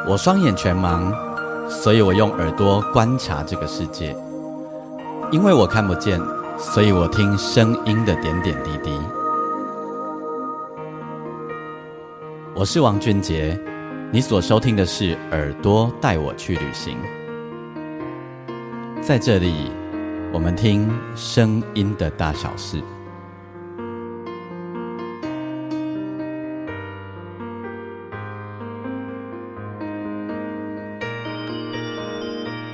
我双眼全盲，所以我用耳朵观察这个世界。因为我看不见，所以我听声音的点点滴滴。我是王俊杰，你所收听的是耳朵带我去旅行。在这里，我们听声音的大小事。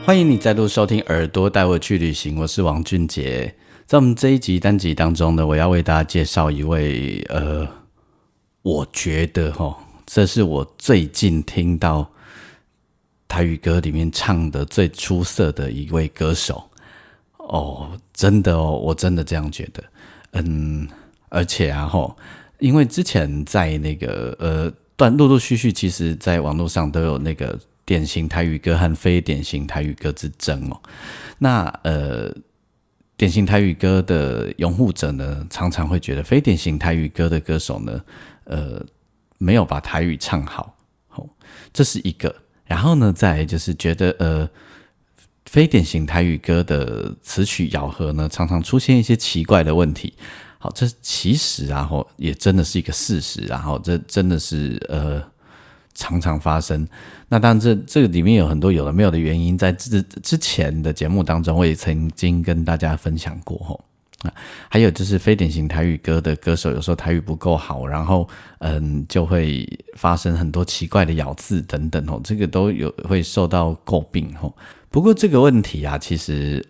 欢迎你再度收听耳朵带我去旅行，我是王俊杰。在我们这一集单集当中呢，我要为大家介绍一位我觉得这是我最近听到台语歌里面唱的最出色的一位歌手真的我真的这样觉得。而且因为之前在那个陆陆续续，其实在网络上都有那个典型台语歌和非典型台语歌之争那典型台语歌的拥护者呢，常常会觉得非典型台语歌的歌手呢，没有把台语唱好，这是一个。然后呢，再来就是觉得非典型台语歌的词曲咬合呢，常常出现一些奇怪的问题。好，这其实也真的是一个事实，这真的是常常发生。那当然这个里面有很多有的没有的原因，在之前的节目当中我也曾经跟大家分享过还有就是非典型台语歌的歌手有时候台语不够好，然后就会发生很多奇怪的咬字等等这个都会受到诟病不过这个问题其实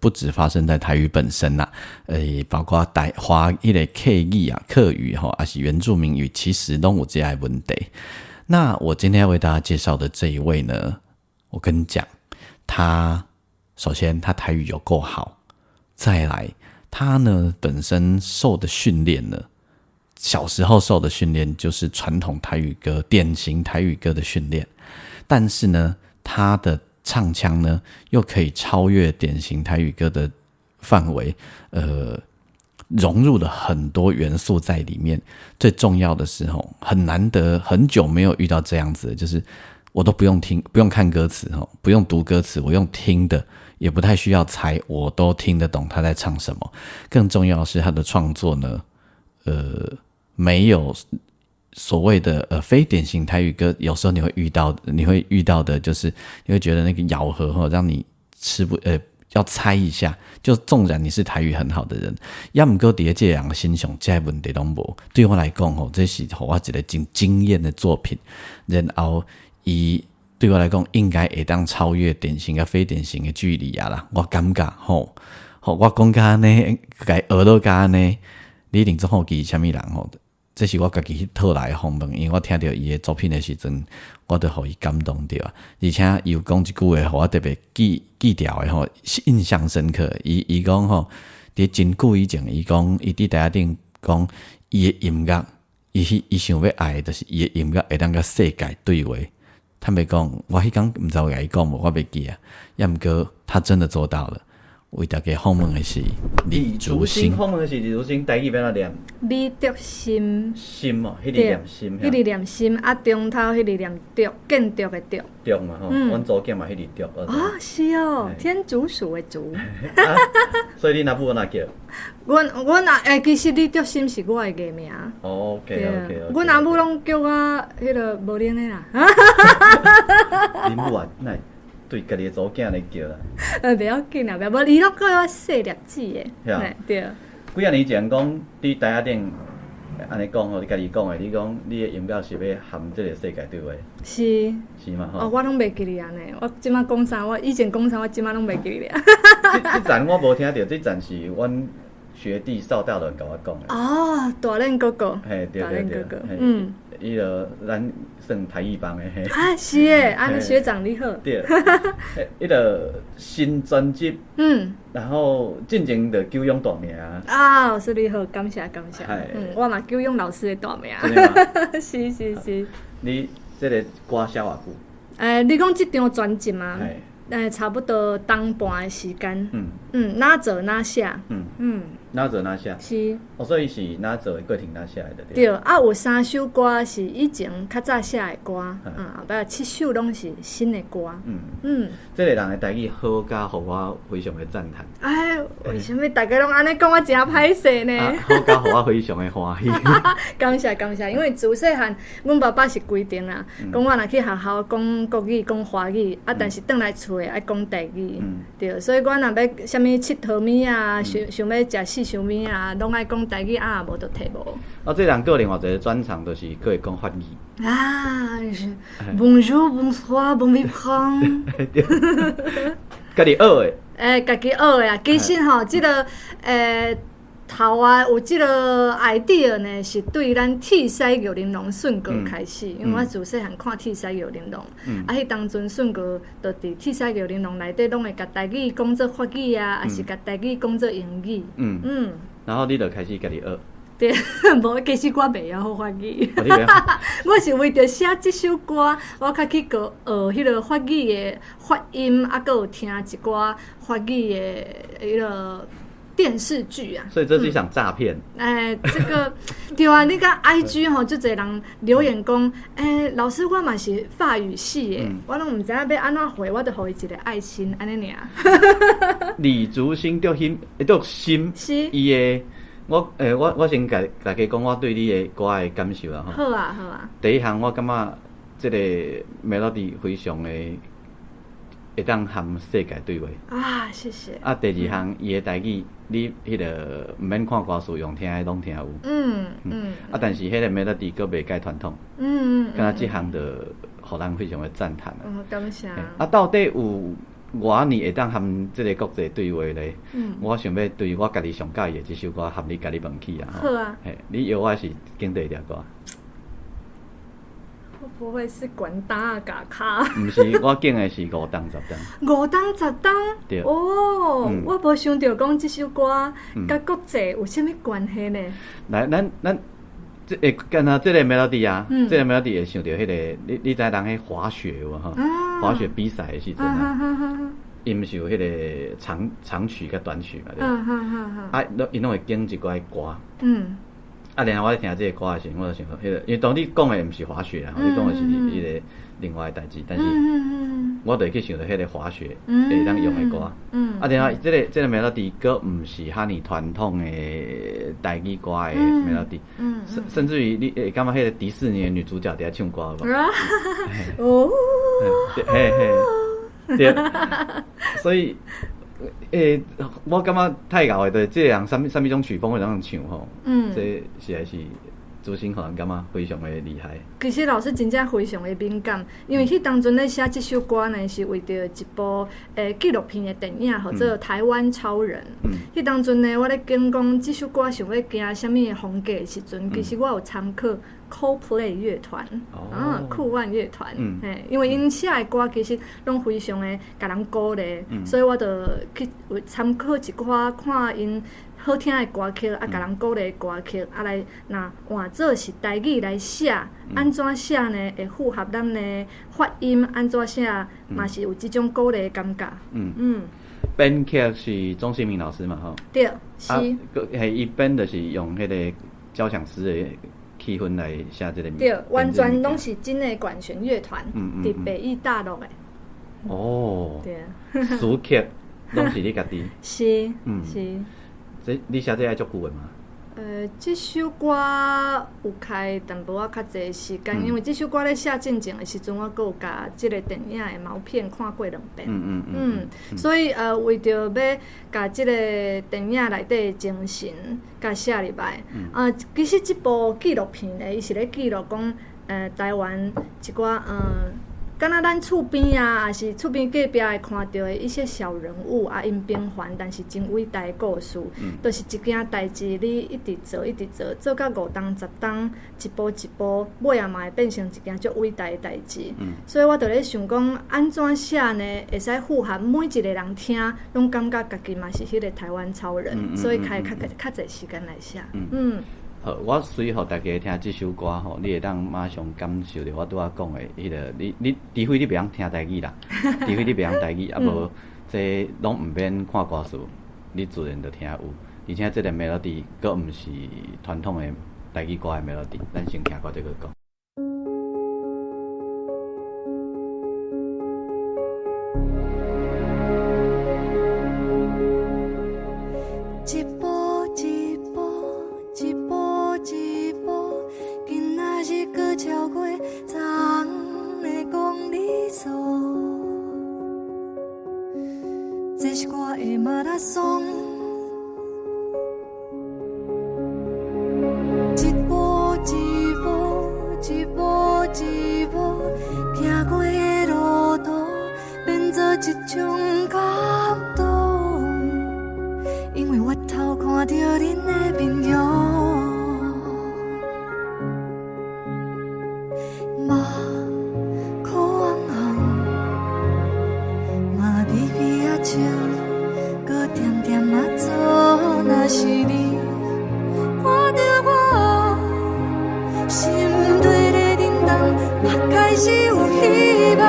不只发生在台语本身包括华语的客语还是原住民语，其实都有这样的问题。那我今天要为大家介绍的这一位呢，我跟你讲，首先他台语有够好，再来他呢本身受的训练呢，小时候受的训练就是传统台语歌、典型台语歌的训练，但是呢他的唱腔呢又可以超越典型台语歌的范围，融入了很多元素在里面。最重要的是很难得，很久没有遇到这样子的，就是我都不用听，不用看歌词不用读歌词，我用听的，也不太需要猜，我都听得懂他在唱什么。更重要的是他的创作呢没有所谓的非典型台语歌，有时候你会遇到的就是你会觉得那个咬合让你要猜一下，就纵然你是台语很好的人，也不过在这两个欣赏这些问题都没。对我来讲这是我一个很惊艳的作品，然后对我来讲应该会当超越典型跟非典型的距离啦。我感觉我讲到这样该学到这样呢，你一定做好奇什么人这是我自己讨来的访问，因为我听到他的作品的时候，我就被他感动到而且他有讲一句话我特别记牢的印象深刻。他说在很久以前，他说他在台顶说他的音乐，他想要爱的就是他的音乐会当跟世界对话。坦白讲，我那天不知道跟他讲我不记也不过他真的做到了。为大家访问的是李竹新，访问的是李竹新，台语要怎念？李竹新，心迄个念心，迄个念心中头迄个念竹，建筑的竹。竹嘛阮祖囝嘛迄个竹。是天竺鼠的竹。所以你若母哪叫？阮其实李竹新是我的艺名。OK。阮阿母拢叫我迄个无灵的啦。恁母那对家己的祖囝来叫啦。不要紧啦，无伊拢叫我细粒子的。对。几啊年前讲，你台下顶安尼讲你家己讲的，你讲你的音乐是要含这个世界对话。是嘛我拢袂记哩安尼。我即摆讲啥，我以前讲啥，我即摆拢袂记哩。这站我无听到，这站是阮学弟邵大伦甲我讲的。大len哥哥。对。大len哥哥。伊就咱算台语帮的是诶，安尼学长你好。对。伊就新专辑，然后进前就久仰大名老师你好，感谢。我嘛久仰老师的大名。是。你这个歌写偌久？你讲这张专辑吗？差不多当半的时间。哪做哪写。哪做哪写？是。所以是哪做的过程哪写的对？对，有3首歌是以前较早写的歌，后摆7首拢是新的歌。这个人的台语好甲，互我非常的赞叹。哎，为什么大家拢安尼讲我真歹势呢？好甲，互我非常的欢喜。感谢，因为自细汉，阮爸爸是规定啊，讲我若去学校讲国语、讲华语，但是转来厝诶爱讲台语，对，所以我若要啥物佚佗物啊，想要食四想物啊，拢爱讲台语，无就摕无。这人个另外一个专长就是佫会讲法语。Bonjour, bonsoir, bon vivant。家己学的。家己学的啊，其实吼，即个头啊，有即个 idea 呢，是对咱铁西玉玲珑顺歌开始，因为我自细汉看铁西玉玲珑，迄当阵顺歌就伫铁西玉玲珑内底，拢会甲台语讲做法语啊，还是甲台语讲做英语。然后你就开始家己学。对，无其实我袂晓法语，我是为着写即首歌，我较去学迄个法语的发音，还有听一寡法语的迄个电视剧啊。所以这是一场诈骗。这个对啊，你看 IG 吼，就侪人留言讲，老师我嘛是法语系的，我拢毋知影要安怎回，我就互伊一个爱心安尼尔。李竹心着心，是伊的。我先甲大家讲我对你的歌的感受啦吼。好啊。第一项我感觉这个 melody 非常的会当和世界对话。谢谢。第二项伊的台语，你迄个毋免看歌词，用听的拢听有。但是迄个 melody 佫袂介传统。敢若即项就互人非常的赞叹啦。感谢。到底有偌年会当和即个国际对话咧？我想要对我家己上喜的即首歌，和你家己问起啊。好啊。你摇我是经第一条歌？会不会是管打嘎卡？毋是，我拣的是5档10档。5档10档？对。我无想到讲即首歌甲国际有啥物关系呢？来，咱敢若即个 melody 啊，即个 melody 会想到迄个，你知人迄滑雪有无吼？滑雪比赛的时阵啊，伊毋是有迄个长曲甲短曲嘛？对。因拢会拣一寡歌。然后我咧听即个歌的时候，我就想说，迄个，因为当你讲的毋是滑雪啊，你讲的是迄个另外的代志，但是我就会去想到迄个滑雪会当用的歌。然后即个 melody 佫毋是哈尼传统的台语歌的 melody，甚至于你会感觉迄个迪士尼的女主角伫遐唱歌无？对，所以。我感觉太搞的，即个人什么种曲风会当唱吼，这实在是主心互人感觉非常的厉害。其实老师真正非常的敏感，因为迄当阵咧写即首歌呢，是为着一部纪录片的电影，叫做《台湾超人》。迄当阵呢，我咧讲即首歌想要行啥物的风格的时阵，其实我有参考 Coldplay 乐团，酷万乐团，因为因写的歌其实拢非常的甲人鼓励，所以我就去参考一寡看因好听的歌曲，甲人鼓励的歌曲，来若换做是台语来写，安怎写呢？会符合咱的发音，安怎写嘛是有即种鼓励的感觉。编曲是钟新民老师嘛吼？对，是。伊编就是用迄个交响诗的气氛来写这个。对，完全拢是真的管弦乐团，伫北艺大陆的。对。词曲拢是你家己。是。你写这爱足久的吗？这首歌有开淡薄仔较济时间，因为这首歌咧写进前的时阵，我阁有甲这个电影的毛片看过2遍。所以为着要甲这个电影内底的精神甲写入来，其实这部纪录片咧，伊是咧记录讲台湾一寡敢若咱厝边啊，还是厝边隔壁会看到的一些小人物因平凡但是真伟大的故事，就是一件代志，你一直做，做到5档10档，一步一步，尾嘛会变成一件足伟大的代志。所以我就咧想讲，安怎写呢？会使符合每一个人听，拢感觉家己嘛是迄个台湾超人，所以开较侪时间来写。好，我随互大家听这首歌吼，你会当马上感受到我拄仔讲的迄个，你除非你袂晓听台语啦，除非你袂晓台语，无这拢毋免看歌词，你自然就听有。而且这个 melody 佫毋是传统的台语歌的 melody， 咱先听歌再佫讲。一步一步，一步一步，今仔日搁超过昨昏的公里数。这是我的马拉松，一步一步，一步一步，行过的路途变做一种感动。因为我头看到恁的面容，目眶红，嘛微微啊笑，搁点点啊做，若是你看到我，心对咧震动，嘛开始有希望。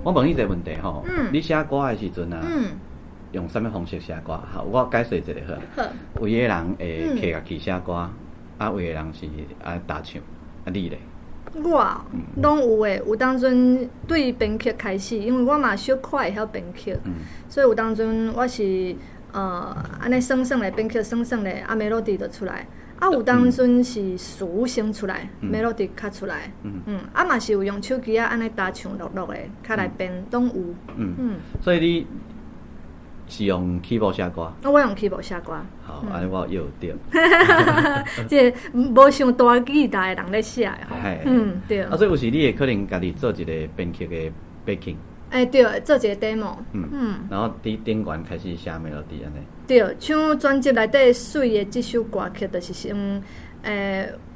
我问你一个问题吼，你写歌的时阵啊，用什么方式写歌？好，我解释一下好。好，有的人会摕乐器写歌，啊，有的人是爱打唱，啊，你咧？我拢有诶，有当阵对编曲开始，因为我嘛小可会晓编曲，所以有当阵我是安尼算算咧编曲，算算咧啊 melody 就出来。啊，有当阵是词先出来，melody 较出来，啊嘛是有用手机啊安尼打唱录的，较来编拢有。所以你是用 keyboard 写歌？我用 keyboard 写歌。好，安尼我又有对。即无上大技大的人咧写的吼。对。啊，所以有时你会可能家己做一个编曲的 backing。对，做一个 demo。然后伫顶悬开始写 melody 安尼。对，像专辑内底水的即首歌曲，就是先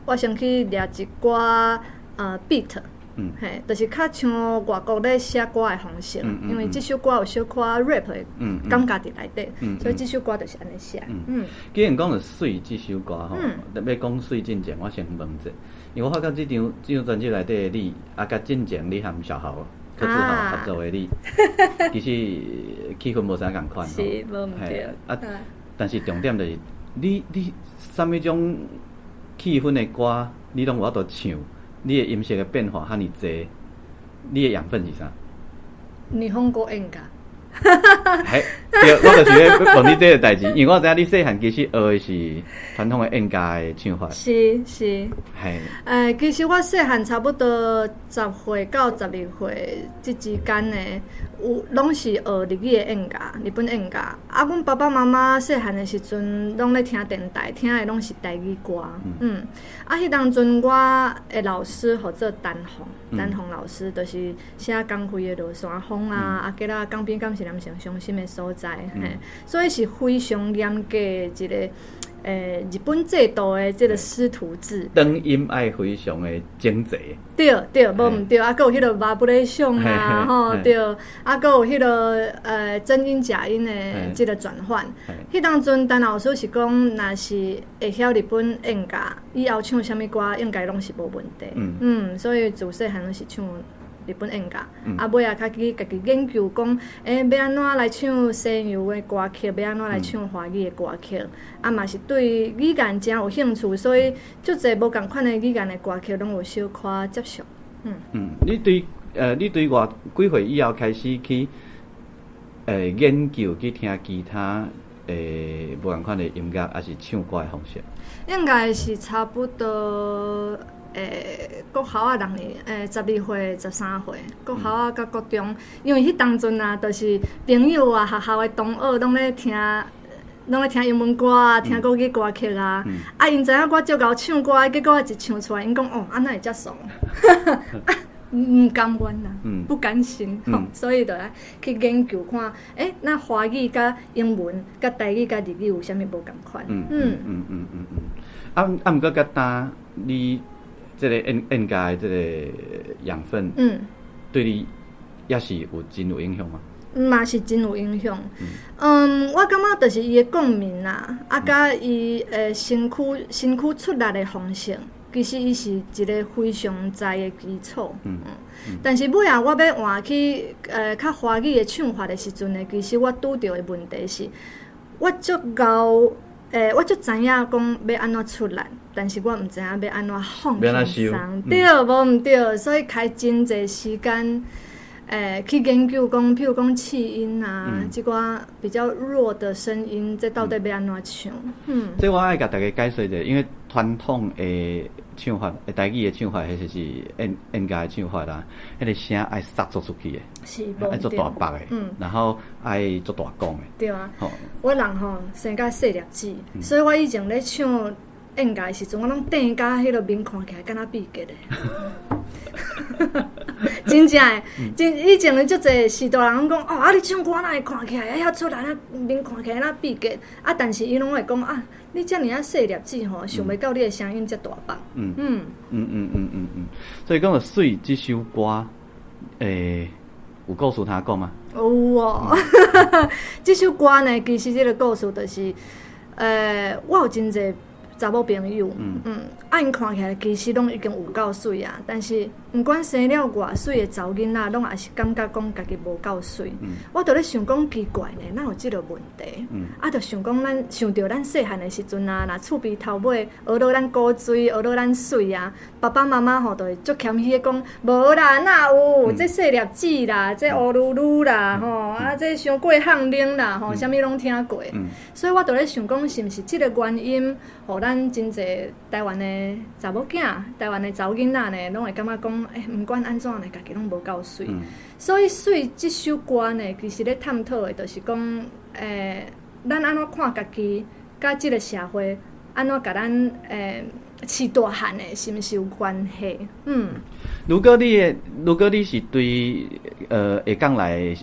我先去掠一寡beat，嘿，就是较像外国咧写歌的方式，因为即首歌有小可 rap 的感觉伫内底，所以即首歌就是安尼写。既然讲到水即首歌吼，要讲水进前，我先问者，因为我发觉即张专辑内底的你，啊，甲进前你含小豪科技合作的你，其实气氛无啥共款吼。是无毋对啊，但是重点就是你什么种气氛的歌，你拢有法度唱，你的音色的变化遐尼济，你的养分是啥？日本国演歌。嘿，对，我就是咧问你这个代志，因为我知影你细汉其实学的是传统的演歌的唱法。是。嘿。其实我细汉差不多10岁到12岁之间呢，拢是学日语的演歌，日本演歌。啊，阮爸爸妈妈细汉的时阵，拢咧听电台，听的拢是台语歌。啊，迄当阵我的老师号做陈鸿老师，就是写光辉的落山风啊，吉啦港边敢是咱上伤心的所在，嘿，所以是非常严格的一个日本制度的这个师徒制。长音爱非常的整齐。对，无毋对，啊，佮有迄个马布雷相啊，吼，对，啊，佮有迄个真音假音的这个转换。迄当阵，陈老师是讲，若是会晓日本演歌，以后唱啥物歌，应该拢是无问题。所以自细汉拢是唱日本演歌，啊，尾啊，家己研究讲，要安怎来唱西洋的歌曲，要安怎来唱华语的歌曲，啊，嘛是对语言真有兴趣，所以足侪无共款的语言的歌曲，拢有小可接触。你对偌几岁以后开始去研究去听其他无共款的音乐，还是唱歌的方式？应该是差不多。国校啊，人12岁、13岁，国校啊，甲国中，因为迄当阵啊，就是朋友啊，学校的同学拢咧听英文歌啊，听国语歌曲啊。啊，因知影我足够唱歌，结果我一唱出来，因讲哦，安那会遮爽，唔甘愿啦，不甘心，所以就来去研究看，那华语甲英文、甲台语甲日语有啥物无共款？啊，毋过甲呾你。这个演歌的这个养分，对你也是有真有影响吗？嘛是真有影响。我感觉就是伊的共鸣啦，啊，甲伊身躯出力的方式，其实伊是一个非常在的基础。但是尾啊，我要换去较华语的唱法的时阵呢，其实我拄到的问题是，我足够。我就知影讲要安怎出力，但是我毋知影要安怎放轻松，对，无毋对，所以开真侪时间，去研究讲，譬如讲气音啊，即寡比较弱的声音，这到底要安怎唱？这我爱甲大家解说者，因为传统的唱法，台语的唱法，迄就是演歌的唱法啦，迄个声爱杀足出去的，是爱做大白的，然后爱做大讲的。对啊，我人生甲细粒子，所以我以前咧唱演歌的时阵，我拢顶甲迄个面看起来敢若闭结的。真正诶，以前的足侪时代人讲哦，你唱歌哪会看起来遐出来，面看起来那闭结啊？但是伊拢会讲啊，你遮尔细粒子吼，想袂到你的声音遮大棒。所以讲，水这首歌，有故事通讲吗？有哦，这首歌呢，其实这个故事就是，我有真侪查某朋友，因看起来其实拢已经有够水啊，但是毋管生了偌水的查某囡仔，拢也是感觉讲家己无够水。我就咧想讲奇怪呢，哪有即个问题？就想讲咱想到咱细汉的时阵啊，若厝边头尾学到咱古水，学到咱水啊，爸爸妈妈就会足谦虚讲，无啦，哪有？这细粒子啦，这乌噜噜啦，这伤过巷铃啦，啥物拢听过。所以我就咧想讲，是毋是即个原因，互咱真侪台湾的查某囝、台湾的查某囡仔呢，拢会感觉讲，毋管安怎呢，家己拢无够水。所以《水》这首歌呢，其实咧探讨的，就是讲，咱安怎看家己，甲即个社会，安怎甲咱饲大汉的，是毋是有关系？如果你是对会讲来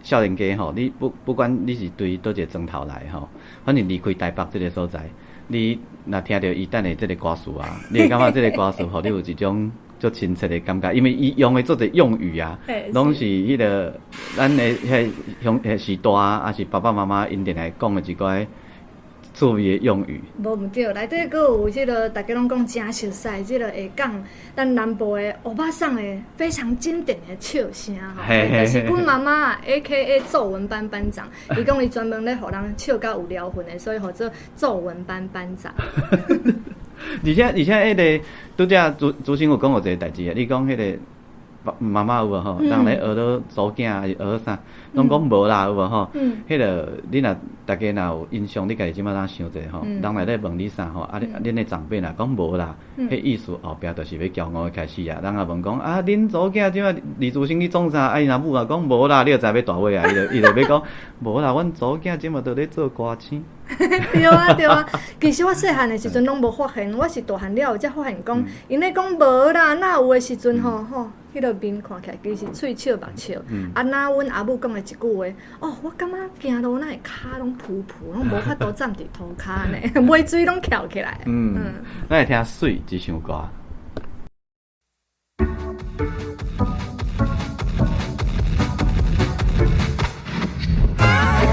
少年家吼，你不管你是对倒一个庄头来吼，反正离开台北这个所在。你若听到伊等的这个歌词啊，你会感觉这个歌词，互你有一种足亲切的感觉，因为伊用的做者用语啊，拢是迄个咱的迄时代啊，还是爸爸妈妈因定来讲的一寡趣味的用语。无毋对，内底佫有即个大家拢讲真熟悉，即个会讲咱南部的欧巴桑的非常经典的笑声吼，就是阮妈妈 A.K.A 皱纹班班长，伊讲伊专门咧互人笑到有聊魂的，所以号做皱纹班班长。而且迄个拄则主持有讲过一个代志啊，你讲迄个妈妈有无吼？人咧学到祖囝还是学啥？拢讲无啦，有无吼？迄个你若大家若有印象，你家己即摆当想者吼，人来咧问你啥吼？啊，恁的长辈若讲无啦，迄意思后壁就是要骄傲的开始啊。人也问讲啊，恁祖囝即摆李祖星你创啥？啊，伊若母啊讲无啦，你就知要大话啊，伊就要讲无啦，阮祖囝即摆都咧做歌星。对啊对啊，其实我细汉的时阵拢无发现，我是大汉了后才发现讲，因咧讲无啦，哪有的时阵吼，迄个面看起来其实喙笑目笑，啊，哪阮阿母讲的一句话，哦，我感觉行路哪会骹拢噗噗，拢无法度站伫涂骹呢，尾水拢翘起来。咱来听水这首歌。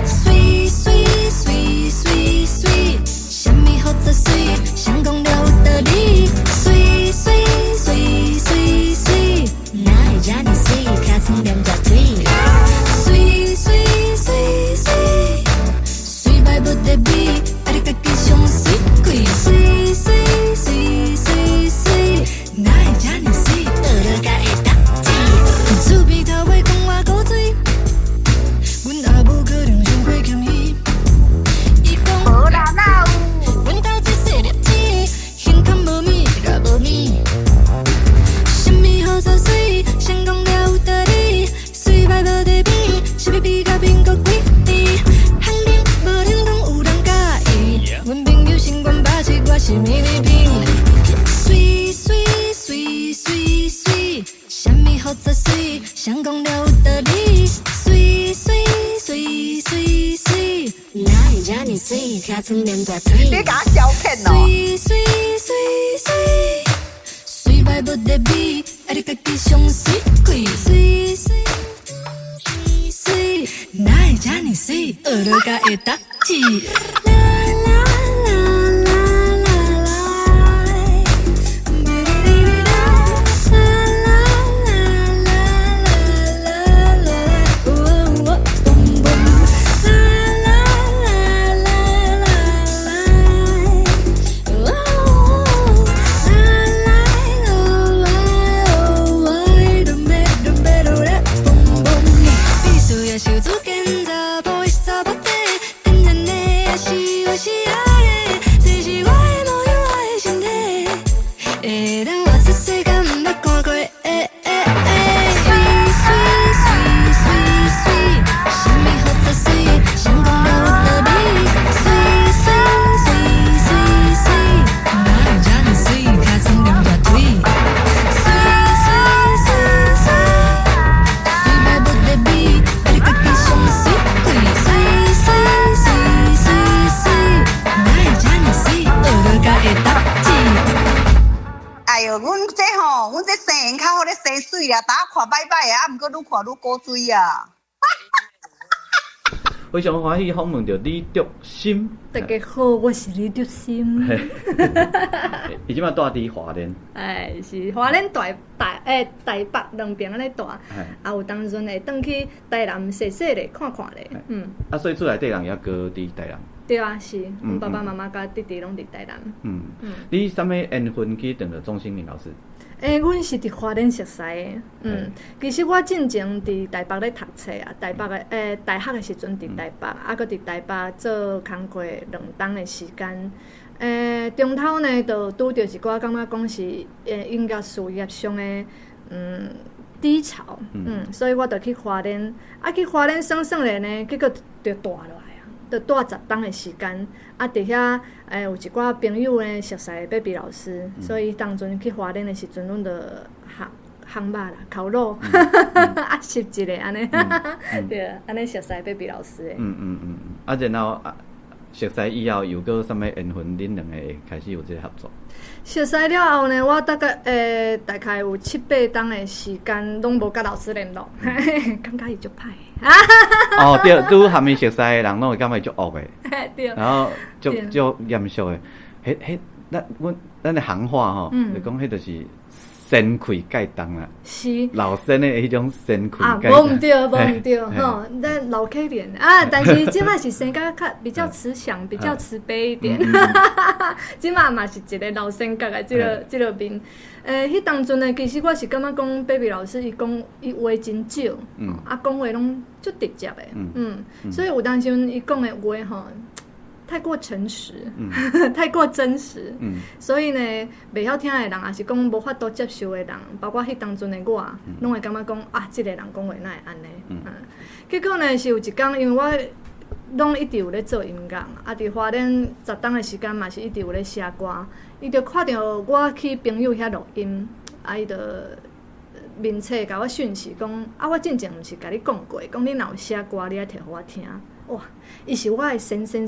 水水水水水，什么好做水？想讲了有道理。水水水水水，哪会这呢水？脚床连大腿。水水水水，水摆不得比，啊你家己上水贵。水水水水水，哪会这呢水？学了甲会当记。厝边头尾讲我古水。阮阿母可能伤过欠伊，伊讲无啦哪有，阮家这细粒子，胸腔无米也无米，什么好做水，想讲了有道理，水摆无得比，是要比甲民国几年，行灵无灵拢有人介意，阮朋友心肝把持我是咪哩比，水水水水水，什么好做水，想讲了有道理，水水。水水水，哪会这呢水？脚床连大腿。你甲我小骗哦！水水水水，水摆无得比，啊你家己上水贵。水水水水，哪会这呢水？学了甲会当记。啦啦啦啦啦啦，比哩哩哩啦，啦啦啦啦啦啦啦，嘣嘣。手足跟着不会撒不得，等着你也是我是爱的，这是我的梦，我的身体，会当活出世间毋捌看过的。水水水水水，什么好做水？想讲了有道理。水水水水水，哪会这呢水？脚床连大腿。水水水水，水摆无得比。哎哟，阮这吼，阮这生缘较好咧生水啊，大家看歹歹啊，毋过愈看愈古水啊。非常欢喜访问到李竹心。大家好，我是李竹心。伊即摆住伫华联。是华联台北两边安尼住，啊有当阵会转去台南踅踅咧，看看咧。所以厝内底人也搁伫台南。对啊，是，阮爸爸妈妈甲弟弟拢伫台南。你啥物缘分去当着钟兴民老师？阮是伫花莲熟识的。其实我进前伫台北咧读册啊，台北的大学的时阵伫台北，啊，搁伫台北做工过2冬的时间。中头呢，就拄着一寡感觉讲是音乐事业上的低潮，所以我就去花莲，啊去花莲算算咧呢，结果就住落来。就住10冬的时间，啊，伫遐有一寡朋友呢熟识的 baby 老师，所以当阵去花莲的时阵，阮就烘肉啦、烤肉，啊，煠一个安尼，对，安尼熟识 baby 老师的。然后熟悉以后有个什么缘分，恁两个会开始有这个合作？熟悉了后呢，我大概有7、8天的时间，拢无甲老师联络，感觉伊足歹。哦，对，拄含伊熟悉的人，拢会感觉足恶的，对，然后足严肃的。迄，咱的行话吼，就讲迄就是先开戒灯啦。是。老生的迄种先开戒无灯。毋对，无毋对，吼，咱老可怜啊！但是即摆是性格较比较慈祥，比较慈悲一点。即摆嘛是一个老性格的即个面。迄当阵呢，其实我是感觉讲 ，baby 老师伊讲伊话真少，啊，讲话拢足直接的，所以有当时伊讲的话吼。太过诚实，太过真实，所以呢，袂晓听的人，也是讲无法度接受的人，包括迄当阵的我，拢会感觉讲啊，即个人讲话哪会安尼？结果呢，是有一天，因为我拢一直有咧做音乐，啊，伫花莲10天的时间嘛，是一直有咧写歌，伊就看到我去朋友遐录音，啊，伊就明册甲我讯息讲，啊，我之前毋是甲你讲过，讲你若有写歌，你爱摕互我听。哇！伊是我的先輩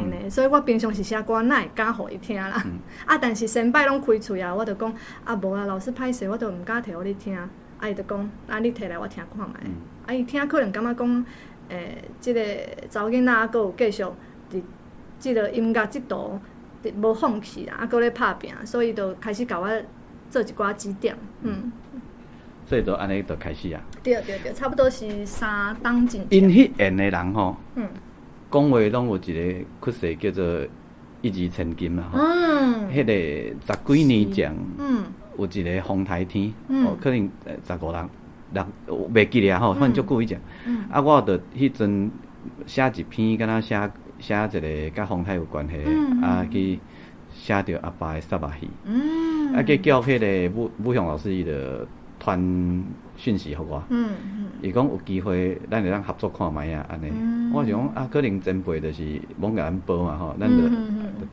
呢，所以我平常是写歌，哪会敢互伊听啦？啊，但是先輩拢开喙啊，我就讲啊，无啊，老师歹势，我就毋敢摕互你听。啊，伊就讲，啊，你摕来我听看觅。啊，伊听可能感觉讲，即个查某囡仔还有继续伫即个音乐即道无放弃啦，啊，搁咧拍拼，所以就开始甲我做一寡指点，所以就安尼就开始啊。对，差不多是3档前。因迄演的人吼，讲话拢有一个曲势叫做一掷千金啦。迄个10几年前，有一个风台天，可能15人袂记咧吼，反正足久以前。啊，我着迄阵写一篇，敢若写一个甲风台有关系，啊去写着阿爸的沙巴戏，啊去叫迄个武雄老师伊着。传讯息互我，伊讲有机会，咱会当合作看觅啊，安尼。我想讲啊，可能前辈就是罔甲咱报嘛吼，咱就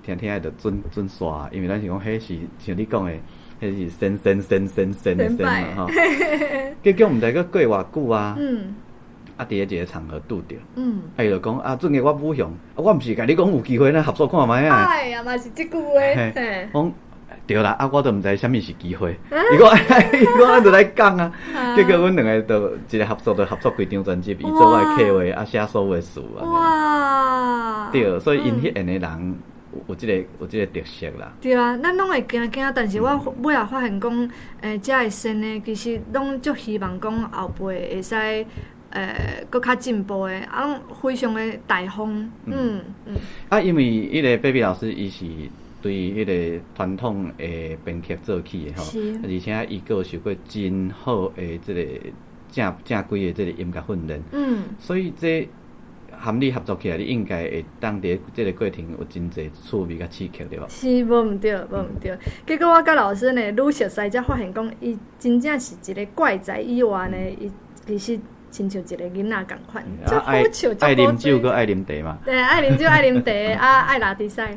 听听就准刷，因为咱是讲迄是像你讲的，迄是先嘛吼。结果毋知佫过偌久啊，啊，伫一个场合拄着，伊就讲啊，准个我武雄，我毋是甲你讲有机会咱合作看觅啊。哎呀，嘛是即句话。讲对啦，啊，我都毋知啥物是机会。伊讲咱就来讲啊。结果阮两个就一个合作几张专辑，伊做我的客话，啊写所有的词啊。哇！对，所以因迄演的人有即个特色啦。对啊，咱拢会惊，但是我尾仔发现讲，遮的生呢，其实拢足希望讲后辈会使搁较进步的，啊，拢非常的大方。啊，因为迄个 baby 老师伊是。对迄个传统的编剧做起的吼，而且伊个受过真好的即个正规的即个音乐训练，所以这含你合作起来，你应该会当伫即个过程有真侪趣味甲刺激对吧？是无毋对。结果我甲老师呢愈熟悉，才发现讲伊真正是一个怪才以外呢，伊其实。亲像一个囡仔共款，足好笑，足爱啉酒，佮爱啉茶嘛。对，爱啉酒，爱啉茶，啊，爱拉比赛。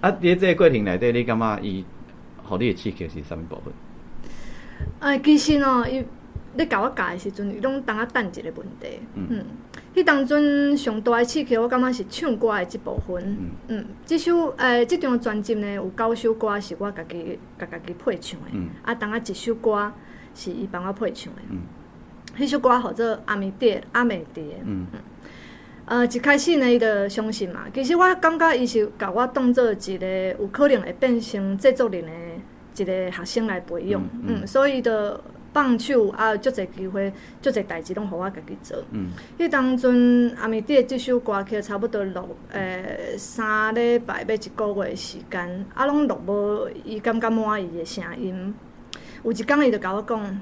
啊，伫这个过程内底，你感觉伊，互你的刺激是啥物部分？其实哦，伊咧甲我教的时阵，伊拢当等一个问题。迄当阵上大的刺激，我感觉是唱歌的即部分。即张专辑呢，有9首歌是我家己配唱的，啊，当一首歌是伊帮我配唱的。迄首歌叫做阿美蝶。一开始呢，伊就相信嘛。其实我感觉伊是甲我当做一个有可能会变成制作人的一个学生来培养。所以就放手啊，足侪机会，足侪代志拢互我家己做。迄当阵阿美蝶这首歌曲差不多录3礼拜要1个月的时间，啊，拢录无伊感觉满意的声音。有一天伊就甲我讲。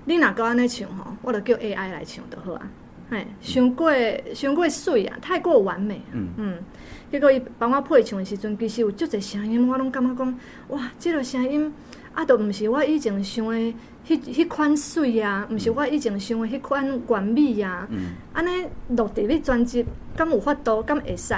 你若搁安尼唱吼，我就叫 AI 来唱就好啊。伤过水啊，太过完美。结果伊帮我配唱的时阵，其实有足侪声音，我拢感觉讲，哇，即个声音啊，都毋是我以前想的迄款水啊，毋是我以前想的迄款完美啊。安尼录伫咧专辑，敢有法度，敢会使？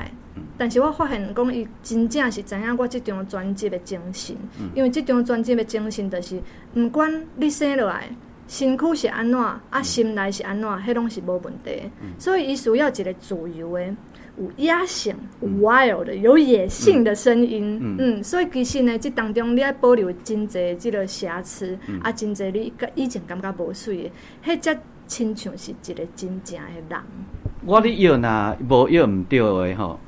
但是我发现讲，伊真正是知影我即张专辑的精神，因为即张专辑的精神就是，毋管你生落来。身躯是安怎，心内是安怎，迄拢是无问题。所以伊需要一个自由的、有野性、有 wild 的、有野性的声音。所以其实呢，这当中你要保留真侪即个瑕疵，真侪你以前感觉无水的，迄才亲像是一个真正的人。我咧摇若无摇毋对的吼。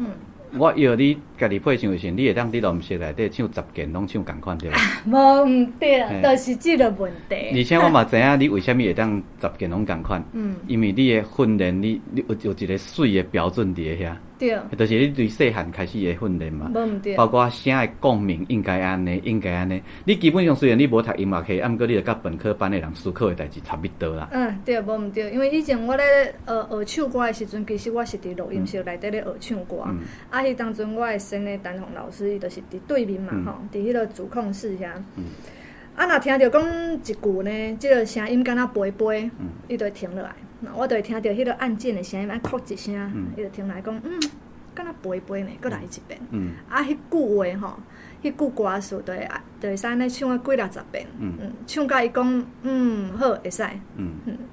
我摇你家己配唱的时候，你会当伫录音室内底唱10件，拢唱共款对吧？无毋对，就是即个问题。而且我嘛知影你为虾米会当10件拢共款，因为你的训练，你有一个水的标准伫遐。对，就是你对细汉开始的训练嘛，无毋对，包括声的共鸣应该安尼，应该安尼。你基本上虽然你无读音乐系，毋过你就甲本科班的人思考的代志差不多啦。对，无毋对，因为以前我咧学唱歌的时阵，其实我是伫录音室内底咧学唱歌。迄当阵我的先的陈红老师，伊就是伫对面嘛吼，伫迄个主控室遐。若听着讲一句呢，即个声音敢若飞飞，伊就会停落来。我就会听着迄个按键的声音，按哭一声，伊就停来讲，敢若飞飞呢，搁来一遍。迄句话吼，迄句歌词就会使安尼唱啊几60遍。唱到伊讲，好会使。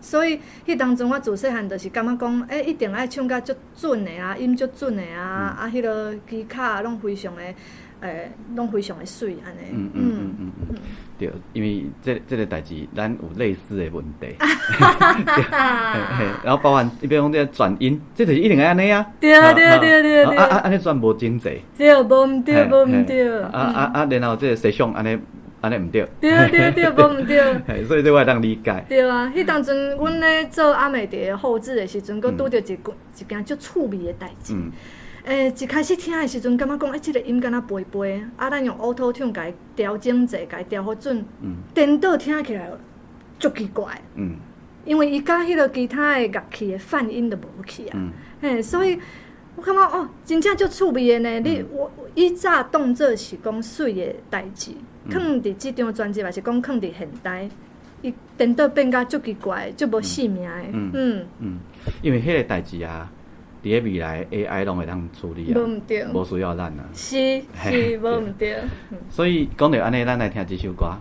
所以迄当阵我自细汉就是感觉讲，一定爱唱甲足准的啊，音足准的啊，迄个吉他拢非常的。拢非常的水安尼。对，因为这个代志，咱有类似的问题。然后包含比如讲这个转音，这就是一定要安尼啊。对，安尼转无真济。对，无毋对，无毋对。然后这个摄像安尼毋对。对，无毋对。所以这我会当理解。对啊，迄当阵阮咧做阿美蝶后置的时阵，佮拄着一件足趣味的代志。一开始听的时阵，感觉讲，即个音敢若飞飞，咱用 Auto Tune 甲伊调整者，甲伊调好准，颠倒听起来足奇怪。因为伊甲迄个其他的乐器的泛音都无去啊。所以我感觉真正足趣味的呢。我以早当作是讲水的代志，放伫即张专辑，还是讲放伫现代，伊颠倒变甲足奇怪，足无性命的。因为迄个代志啊。伫咧未来 AI 拢会当处理啊，无需要咱啊。是，无毋对。所以讲到安尼，咱来听这首歌，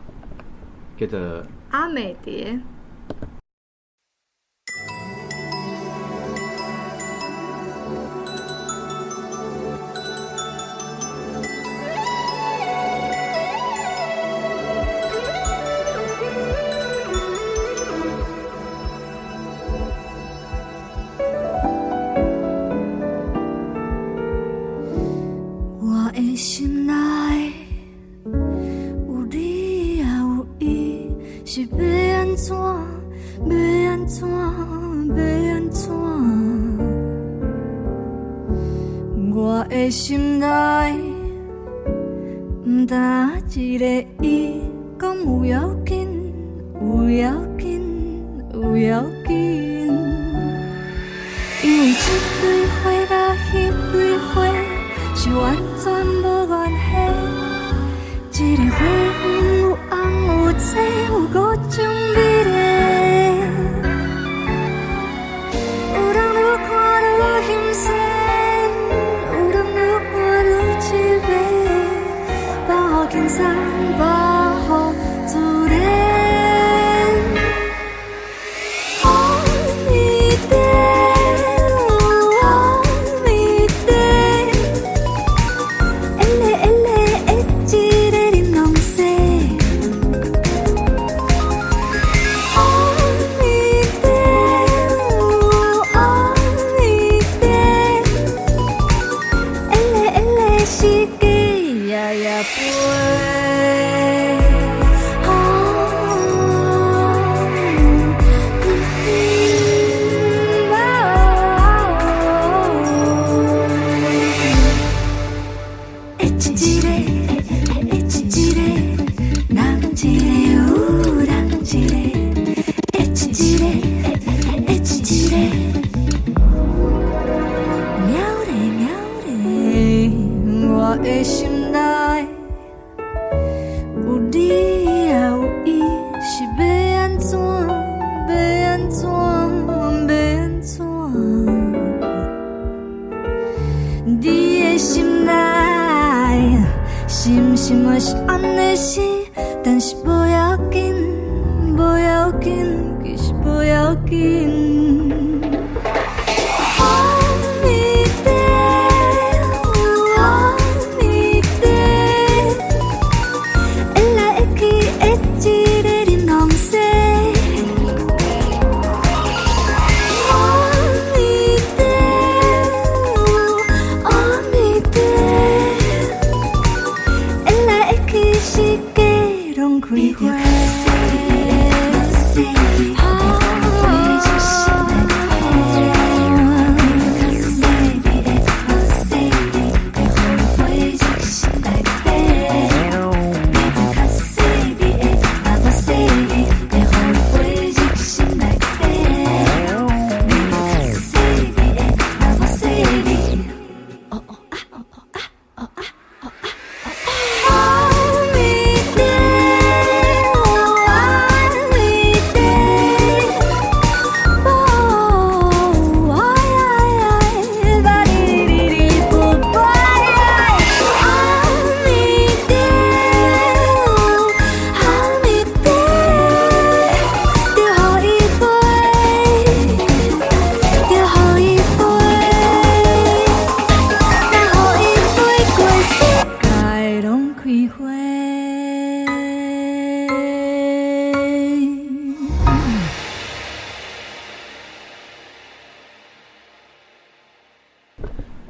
叫做《阿美蝶》。心内有你也有伊，是要安怎？要安怎？要安怎？我的心内毋单一个伊，讲有要紧，有要紧，有要紧，因为这对花甲迄对花。是完全无关系，一个花园有红有青有五种美丽，有人愈看愈欣赏，有人愈看愈凄美，保护轻松，保护自然。心嘛是安尼是，但是无要紧，无要紧。要紧。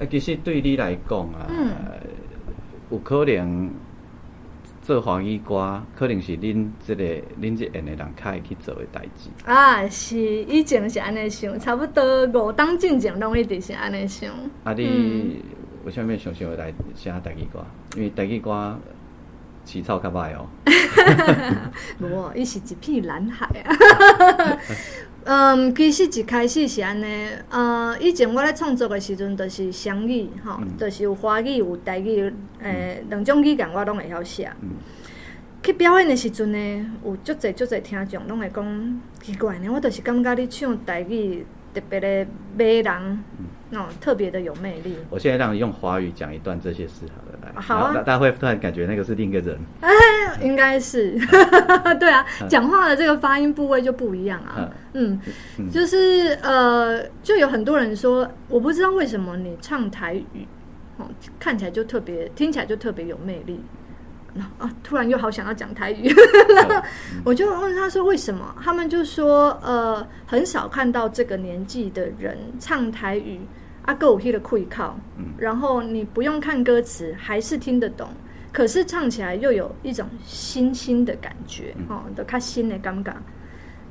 其实对你来讲啊，有可能做华语歌，可能是恁这演的人较会去做的代志。啊，是以前是安尼想，差不多5档进前拢一直是安尼想。啊，你为什么想来写台语歌？因为台语歌起草较歹哦。无，伊是一片蓝海啊。其实一开始是安尼，以前我咧创作的时阵，就是双语，吼，就是有华语有台语，两种语言我拢会晓写。去表演的时阵呢，有足侪听众拢会讲奇怪呢，我就是感觉你唱台语特别的迷人，特别的有魅力。我现在让你用华语讲一段这些事好了，来，好啊，大家会突然感觉那个是另一个人。应该是，对啊，讲话的这个发音部位就不一样啊。就是就有很多人说，我不知道为什么你唱台语，看起来就特别，听起来就特别有魅力。突然又好想要讲台语，我就问他说为什么？他们就说很少看到这个年纪的人唱台语，还有那个气口，然后你不用看歌词还是听得懂，可是唱起来又有一种新的感觉，就较新的感觉。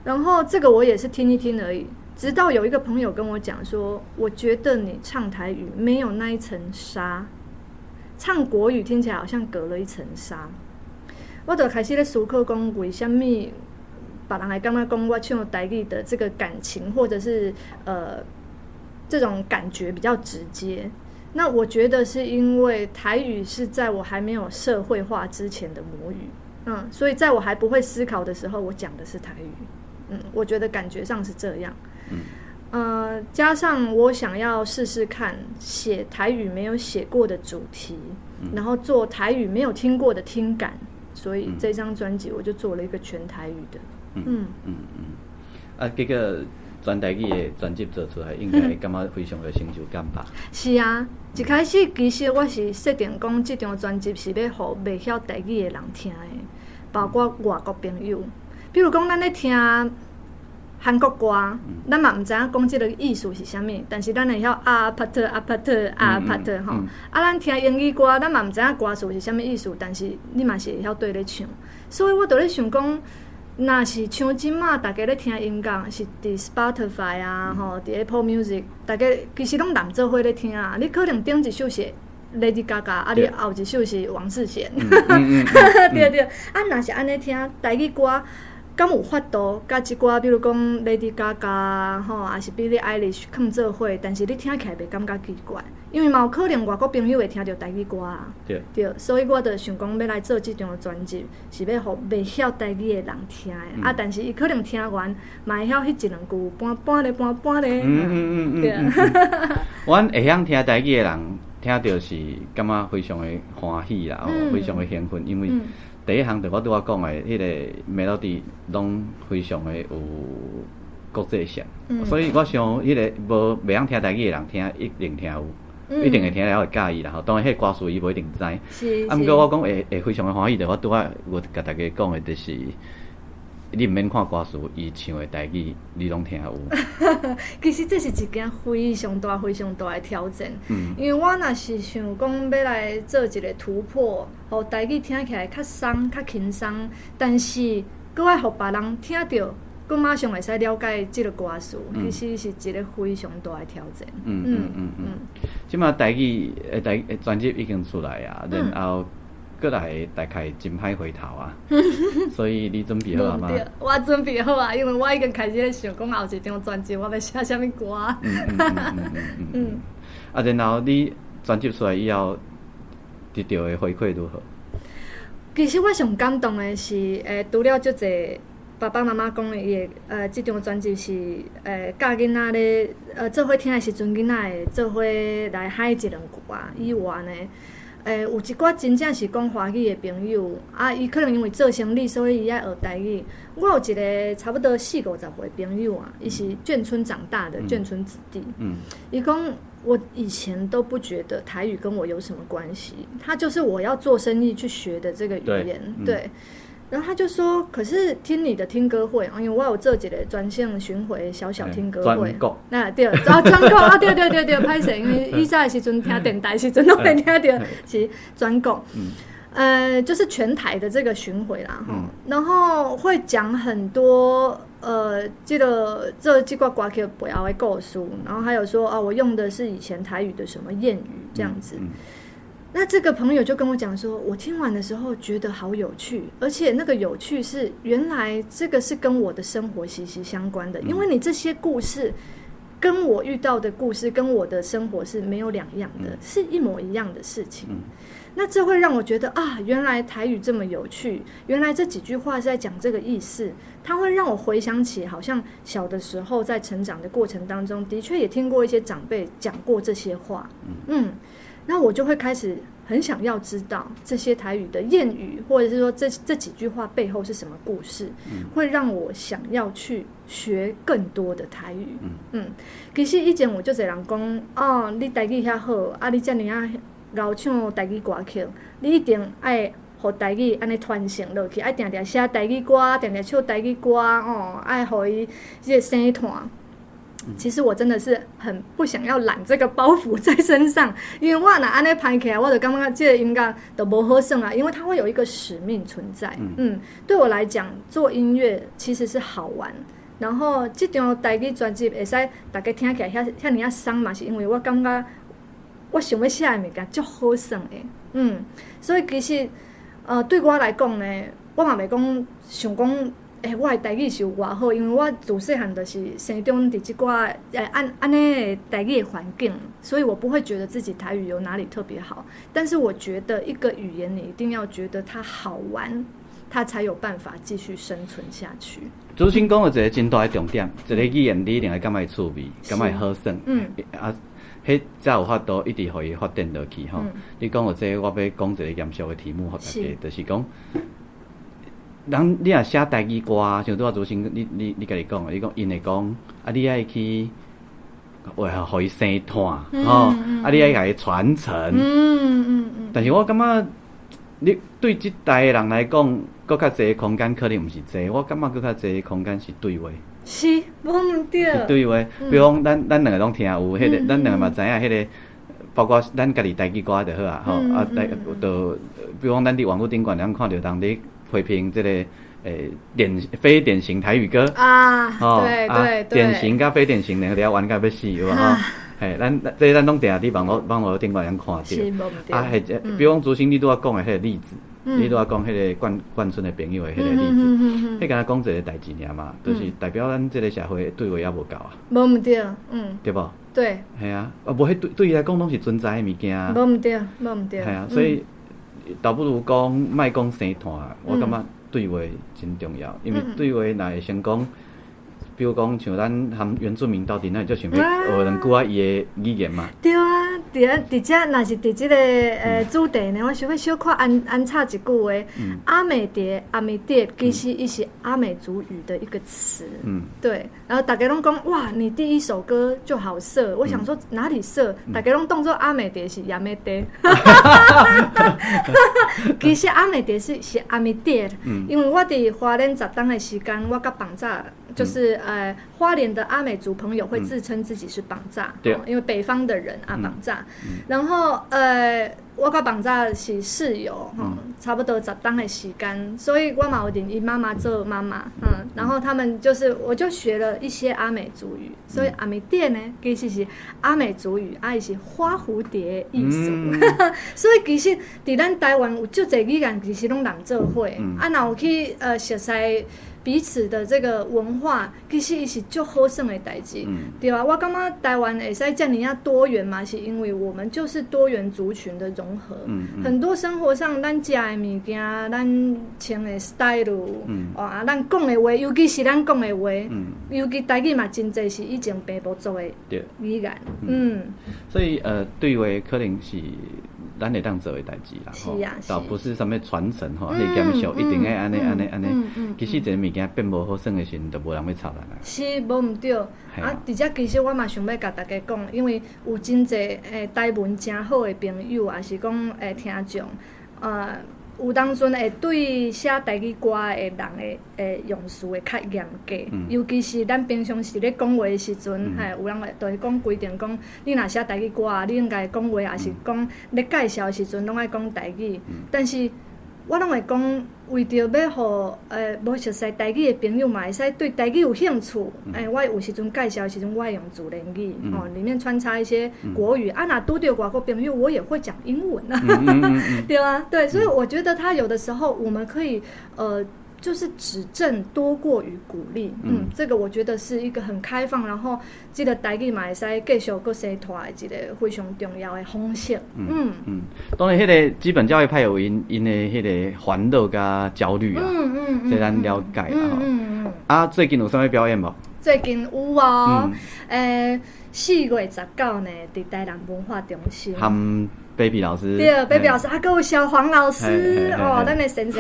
然后这个我也是听一听而已，直到有一个朋友跟我讲说，我觉得你唱台语没有那一层纱。唱国语听起来好像隔了一层纱，我就开始在思考讲，为什么别人会感觉讲我唱台语的这个感情，或者是这种感觉比较直接。那我觉得是因为台语是在我还没有社会化之前的母语，所以在我还不会思考的时候，我讲的是台语，我觉得感觉上是这样。加上我想要试试看写台语没有写过的主题，然后做台语没有听过的听感，所以这张专辑我就做了一个全台语的。结果全台语的专辑做出来，应该感觉非常的成就感吧？是啊，一开始其实我是设定讲，这张专辑是要互袂晓台语的人听的，包括外国朋友，比如讲咱咧听韩国歌，咱嘛毋知影讲即个意思是啥物，但是咱会晓阿帕特吼。咱听英语歌，咱嘛毋知影歌词是啥物意思，但是你嘛是会晓对咧唱。所以我就咧想讲，若是像即马大家咧听音乐，是伫 Spotify 啊，吼，伫 Apple Music， 大家其实拢连做伙咧听啊。你可能顶一首是 Lady Gaga， 你后一首是王世贤，对。若是安尼听台语歌。敢有法度，甲一寡比如讲 Lady Gaga 吼，还是 Billie Eilish 放做伙，但是你听起来袂感觉奇怪，因为嘛有可能外国朋友会听到台语歌啊。对，所以我就想讲要来做这张专辑，是要互袂晓台语的人听的。但是伊可能听完嘛会晓迄一两句，半咧。对。阮会晓听台语的人，听到是感觉非常的欢喜啦，非常的兴奋，因为。第一项就我拄仔讲的，迄个 melody 拢非常的有国际上，所以我想迄个袂晓听台语的人听一定听有，一定会听了会介意啦。当然，迄歌词伊无一定知。是。毋过我讲会非常的欢喜的，我拄仔我甲大家讲的就是。你毋免看歌词，伊唱的台语，你拢听有。其实这是一件非常大、非常大的挑战。因为我若是想讲要来做一个突破，互台语听起来较松、较轻松，但是搁爱互别人听到，搁马上会使了解即个歌词，其实是一个非常大的挑战。即马台语专辑已经出来啊，然后。过来大概真歹回头啊，所以你准备好啊吗？我准备好啊，因为我已经开始在想讲后一张专辑我要写啥物歌。啊，然后你专辑出来以后，得到的回馈如何？其实我上感动的是，除了足侪爸爸妈妈讲的，伊这张专辑是教囡仔咧，做伙听的时阵，囡仔会做伙来嗨一两句啊以外呢。有一寡真正是讲华语的朋友，伊可能因为做生意，所以伊爱学台语。我有一个差不多40-50岁朋友啊，伊是眷村长大的眷村子弟。伊讲我以前都不觉得台语跟我有什么关系，他就是我要做生意去学的这个语言。对。然后他就说：“可是听你的听歌会，因为我有做一个专线巡回小听歌会。那对，专国啊，对，歹势，因为以前的时阵听电台时阵都会听到是专国。就是全台的这个巡回啦，然后会讲很多这挂歌曲背后的故事，然后还有说我用的是以前台语的什么谚语这样子。”那这个朋友就跟我讲说，我听完的时候觉得好有趣，而且那个有趣是原来这个是跟我的生活息息相关的，因为你这些故事跟我遇到的故事跟我的生活是没有两样的，是一模一样的事情。那这会让我觉得原来台语这么有趣，原来这几句话是在讲这个意思，它会让我回想起好像小的时候在成长的过程当中，的确也听过一些长辈讲过这些话。那我就会开始很想要知道这些台语的谚语，或者是说这几句话背后是什么故事，会让我想要去学更多的台语。其实以前有足侪人讲，你台语遐好，你遮尔敖唱台语歌曲，你一定爱互台语安尼传承落去，爱定定写台语歌，定定唱台语歌，爱互伊这个生团。其实我真的是很不想要揽这个包袱在身上，因为我若安尼拍起来，我就感觉这个音乐都不好耍啊，因为它会有一个使命存在。对我来讲，做音乐其实是好玩。然后这张台语专辑会使大家听起来遐尼松嘛，是因为我感觉我想要写的物件足好耍的。所以其实对我来讲呢，我嘛袂讲想讲。我的台语是有偌好，因为我自细汉就是生长伫即寡安尼的台语的环境，所以我不会觉得自己台语有哪里特别好。但是我觉得一个语言你一定要觉得它好玩，它才有办法继续生存下去。主持人讲的一个真大的重点，一个语言你一定要感觉趣味，感觉好耍。迄才有法度一直互伊发展落去吼。你讲的这我要讲一个严肃的题目，互大家，就是讲。你若写台语歌，像拄仔主持人你家己讲，你讲因会讲你爱去互伊生团你爱甲伊传承。但是我感觉你对即代的人来讲，搁较济空间可能毋是济，我感觉搁较济空间是对话。是，无毋对。是对话，比如讲咱两个拢听有迄个，咱两个嘛知影迄个，包括咱家己台语歌就好啊，就比如讲咱伫网络顶管，咱看到人咧。批评这个非典型台语歌对，典型甲非典型两个要玩甲要死有啊咱拢定伫网络顶管看到比如讲主持人你拄仔讲的迄个例子，你拄仔讲迄个冠村的朋友的迄个例子，迄敢若讲一个代志尔嘛，就是代表咱这个社会对话也无够啊，无毋对，对无？对，系啊，无迄对伊来讲拢是存在的物件啊，无毋对，系啊，所以。倒不如讲莫讲生团，我感觉对话真重要，因为对话若会先讲，比如讲像咱含原住民到底那就想要学两句伊的语言嘛。对啊，伫遮，若是伫即个主题呢，我想要小可安插一句话，阿美蝶、阿美蝶，其实伊是阿美族语的一个词。对。然后大家拢讲哇，你第一首歌就好色，我想说哪里色？大家拢当作阿美蝶是亚美蝶。其实阿美蝶是阿美蝶，因为我伫花莲10天的时间，我甲绑架。就是花莲的阿美族朋友会自称自己是绑架，因为北方的人绑架。然后我甲绑架是室友，差不多10天的时间，所以我嘛有认伊妈妈做妈妈，然后他们就是我就学了一些阿美族语，所以阿美店呢其实是阿美族语，伊是花蝴蝶的意思。所以其实伫咱台湾有足侪语言其实拢人做伙，若有去熟悉彼此的这个文化，其实伊是足好耍的代志，对吧？我感觉台湾会使这样多元嘛，是因为我们就是多元族群的融合。很多生活上咱食的物件，咱穿的 style，咱讲的话，尤其是咱讲的话，尤其台语嘛，真侪是以前爸母做的语言。所以对话可能是。咱会当做的代志啦，是啊，倒不是什么传承吼，你减少一定要安尼。其实一个物件变无好耍的时，就无人要插咱啦。是无毋对，而且其实我嘛想要甲大家讲，因为有真侪台文真好的朋友，也是讲听众，有当阵会对写台语歌的人的用词会较严格，尤其是咱平常时咧讲话的时阵，有人就会讲规定讲，你若写台语歌啊，你应该讲话也是讲咧介绍的时阵拢爱讲台语，但是我拢会讲，为着要互无熟悉台语的朋友嘛，会使对台语有兴趣。我有时阵介绍的时阵，我会用自然语，里面穿插一些国语。若拄着外国朋友，我也会讲英文啊，对啊，对，所以我觉得他有的时候我们可以就是指正多过于鼓励，这个我觉得是一个很开放，然后这个台语嘛会使继续搁生拖的一个非常重要的方式。当然，迄个基本教育派有因的迄个烦恼甲焦虑啊，这咱了解啦。啊，最近有啥物表演无？最近有哦，4月19呢，伫台南文化中心。Baby 老师，对 ，Baby 老师，还有小黄老师，咱的神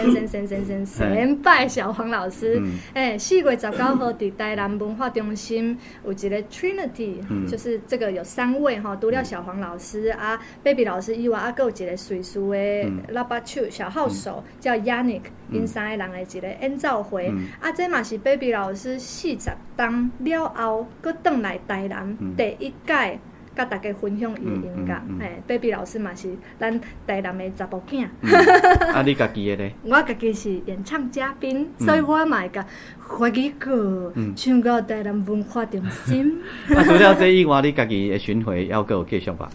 拜小黄老师。4月19号伫台南文化中心有一个 Trinity，就是这个有3位除了小黄老师，Baby 老师以外，还有一个瑞士的喇叭手小号手叫 Yannick， 因3个人的一个演奏会。这嘛是 Baby 老师40天了后，搁转来台南第1届。甲大家分享伊的音乐，Baby 老师嘛是咱台南的查某囝。你家己的咧？我家己是演唱嘉宾，所以我嘛会甲华语歌唱到台南文化中心。除了这以外，你家己的巡回要搁有继续吧？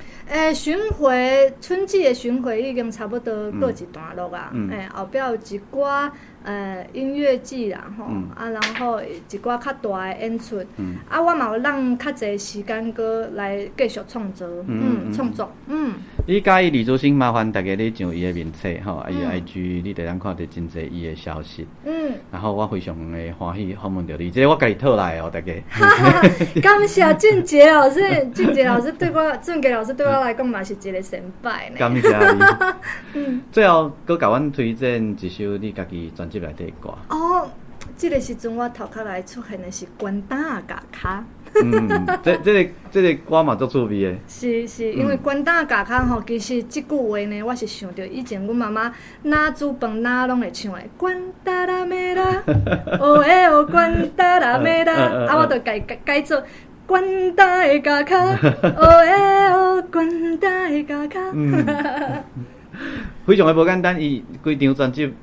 巡回春季的巡回已经差不多过一段落啊。后壁有一寡音乐季啦然后一寡较大的演出，我嘛有让较侪时间搁来继续创作。你介意李祖新麻烦大家咧上伊的面册伊的 IG， 你会当看到真侪伊的消息。然后我非常的欢喜访问到你，这个我家己讨来的大家。感谢俊杰老师，俊杰老师对我来讲嘛是一个先拜呢。感谢你。最后，搁甲阮推荐一首你家己专辑内底的歌。这个时阵我头壳内出现的是关丹的嘎卡。这个歌嘛足趣味的。是，因为关丹的嘎卡其实这句话呢，我是想到以前阮妈妈哪煮饭哪拢会唱的。关达拉梅拉，哦关达拉梅拉，我就改做。关丹的嘎卡，关丹的嘎卡。非常的无简单，伊规张专辑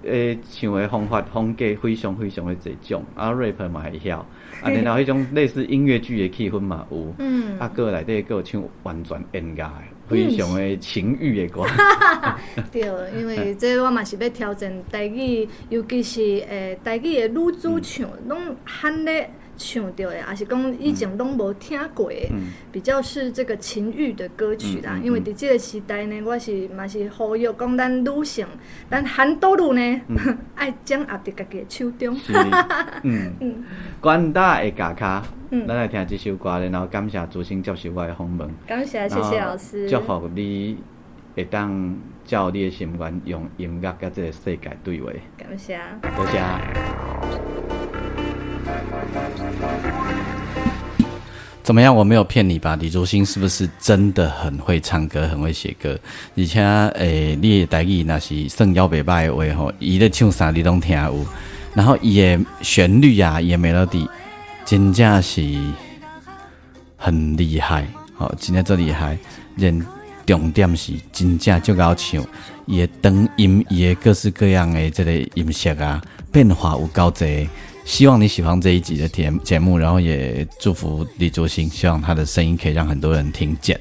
唱的方法风格非常的侪种，rap 嘛会晓，然后迄种类似音乐剧的气氛嘛有，个内底个有唱完全演歌的，非常的情欲的歌。对，因为这我嘛是要挑战台语，尤其是台语的女主唱，拢喊咧唱到的，还是讲以前拢无听过的，比较是这个情欲的歌曲啦。因为伫这个时代呢，我嘛是呼吁讲咱女性，咱韩多女呢，爱掌握伫家己的手中。管大的脚卡，咱来听这首歌，然后感谢朱星接受我的访问。感谢，谢谢老师。祝福你会当照你的心愿，用音乐甲这个世界对话。感谢。多谢。怎么样？我没有骗你吧？李竹星是不是真的很会唱歌，很会写歌？而且你的台语若是算了袂歹的话吼，伊咧唱啥你拢听有。然后伊的旋律啊，伊的 melody， 真正是很厉害，吼，真正最厉害。人重点是真正足够唱，伊的长音，伊的各式各样的这个音色啊，变化有够侪。希望你喜欢这一集的节目，然后也祝福李竹星，希望他的声音可以让很多人听见。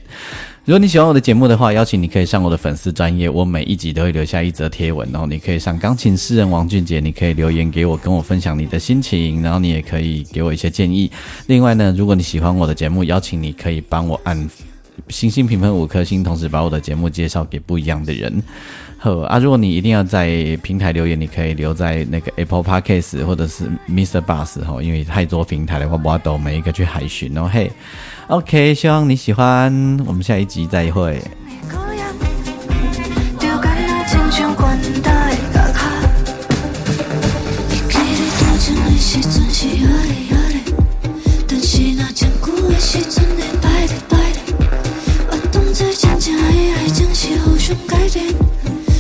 如果你喜欢我的节目的话，邀请你可以上我的粉丝专页，我每一集都会留下一则贴文，然后你可以上钢琴诗人王俊杰，你可以留言给我，跟我分享你的心情，然后你也可以给我一些建议。另外呢，如果你喜欢我的节目，邀请你可以帮我按星星评分5颗星，同时把我的节目介绍给不一样的人。好啊，如果你一定要在平台留言，你可以留在那个 Apple Podcast 或者是 Mr. Bus 哈，因为太多平台了，我不要都每一个去海巡哦。嘿 ，OK， 希望你喜欢，我们下一集再会。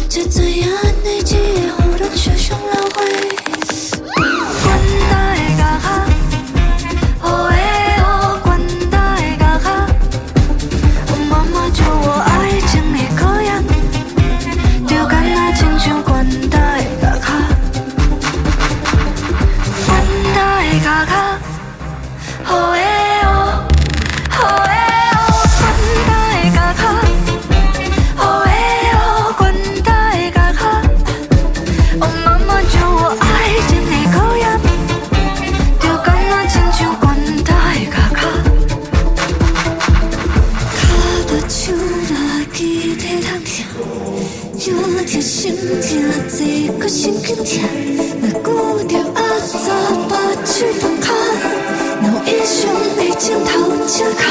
是怎样的一个互人雪上老花？管他的家下，哦哎哦，管他的家下，我妈妈就我爱情的羔羊，就敢那亲像管他的家下，管他的家下，哦哎哦，哦哎哦，管他的家下。心痛，这个心更痛。若顾着阿早把手放开，若一双的镜头遮卡。